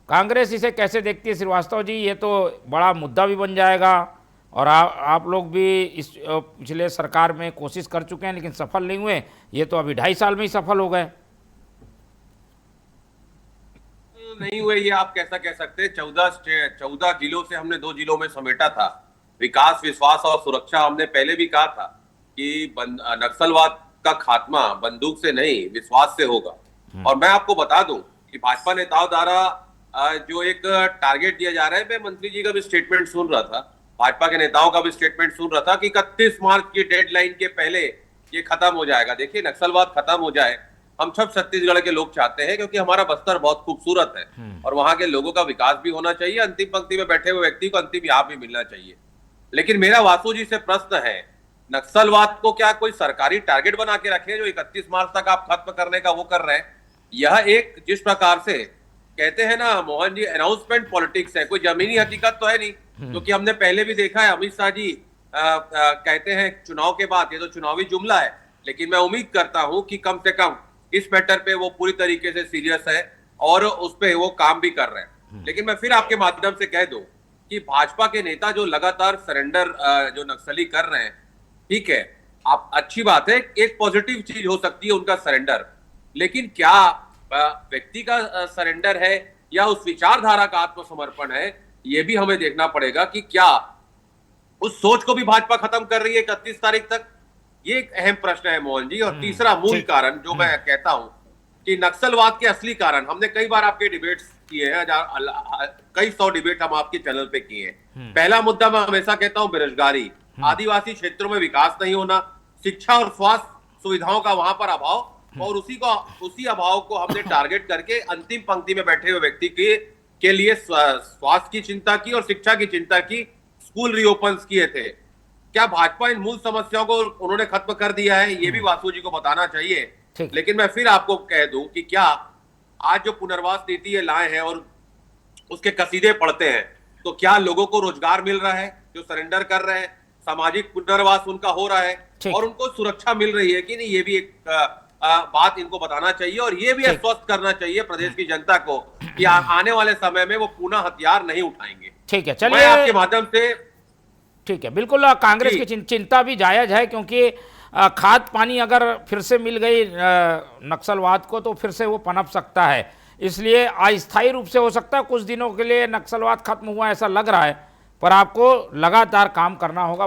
कांग्रेस इसे कैसे देखती है श्रीवास्तव जी? ये तो बड़ा मुद्दा भी बन जाएगा और आप लोग भी इस पिछले सरकार में कोशिश कर चुके हैं लेकिन सफल नहीं हुए। ये तो अभी 2.5 साल में ही सफल हो गए। नहीं हुए ये आप कैसा कह सकते हैं? 14 जिलों से हमने 2 जिलों में समेटा था। विकास, विश्वास और सुरक्षा हमने पहले भी कहा था कि नक्सलवाद का खात्मा बंदूक से नहीं विश्वास से होगा। और मैं आपको बता दूं कि भाजपा नेताओं द्वारा जो एक टारगेट दिया जा रहा है, मैं मंत्री जी का भी स्टेटमेंट सुन रहा था, भाजपा के नेताओं का भी स्टेटमेंट सुन रहा था कि 31 मार्च की डेडलाइन के पहले ये खत्म हो जाएगा। देखिए, नक्सलवाद खत्म हो जाए हम सब छत्तीसगढ़ के लोग चाहते हैं, क्योंकि हमारा बस्तर बहुत खूबसूरत है और वहां के लोगों का विकास भी होना चाहिए। अंतिम पंक्ति में बैठे हुए व्यक्ति को अंतिम लाभ भी मिलना चाहिए। लेकिन मेरा वासु जी से प्रश्न है, नक्सलवाद को क्या कोई सरकारी टारगेट बना के रखे जो 31 मार्च तक आप खत्म करने का वो कर रहे हैं? यह एक जिस प्रकार से कहते हैं ना मोहन जी, अनाउंसमेंट पॉलिटिक्स है, कोई जमीनी हकीकत तो है नहीं। क्योंकि हमने पहले भी देखा है, अमित शाह जी कहते हैं चुनाव के बाद, ये तो चुनावी जुमला है, लेकिन मैं उम्मीद करता हूं कि कम से कम इस मैटर पे वो पूरी तरीके से सीरियस है और उस पे वो काम भी कर रहे हैं। लेकिन मैं फिर आपके माध्यम से कह दूं कि भाजपा के नेता जो लगातार सरेंडर जो नक्सली कर रहे हैं, ठीक है, आप अच्छी बात है, एक पॉजिटिव चीज हो सकती है उनका सरेंडर, लेकिन क्या व्यक्ति का सरेंडर है या उस विचारधारा का आत्मसमर्पण है, ये भी हमें देखना पड़ेगा कि क्या उस सोच को भी भाजपा खत्म कर रही है 31 तारीख तक। ये एक अहम प्रश्न है मोहन जी। और तीसरा मूल कारण जो मैं कहता हूं कि नक्सलवाद के असली कारण, हमने कई बार आपके डिबेट्स किए हैं, कई 100 डिबेट हम आपके चैनल पे किए हैं। पहला मुद्दा मैं हमेशा कहता हूं बेरोजगारी, आदिवासी क्षेत्रों में विकास नहीं होना, शिक्षा और स्वास्थ्य सुविधाओं का वहां पर अभाव, और उसी अभाव को हमने टारगेट करके अंतिम पंक्ति में बैठे हुए व्यक्ति के लिए स्वास्थ्य की चिंता की और शिक्षा की चिंता की, स्कूल रीओपन किए थे। क्या भाजपा इन मूल समस्याओं को उन्होंने खत्म कर दिया है? ये भी वासु जी को बताना चाहिए। लेकिन मैं फिर आपको कह दूं कि क्या आज जो पुनर्वास नीति ये लाए हैं और उसके कसीदे पढ़ते हैं, तो क्या लोगों को रोजगार मिल रहा है जो सरेंडर कर रहे हैं? सामाजिक पुनर्वास उनका हो रहा है और उनको सुरक्षा मिल रही है कि नहीं? ये भी एक बात इनको बताना चाहिए और ये भी आश्वस्त करना चाहिए प्रदेश की जनता को कि आने वाले समय में वो पुनः हथियार नहीं उठाएंगे। ठीक है, चलिए मैं आपके माध्यम से, ठीक है, बिल्कुल कांग्रेस की चिंता भी जायज है, क्योंकि खाद पानी अगर फिर से मिल गई नक्सलवाद को तो फिर से वो पनप सकता है। इसलिए अस्थायी रूप से हो सकता है कुछ दिनों के लिए नक्सलवाद खत्म हुआ ऐसा लग रहा है, पर आपको लगातार काम करना होगा।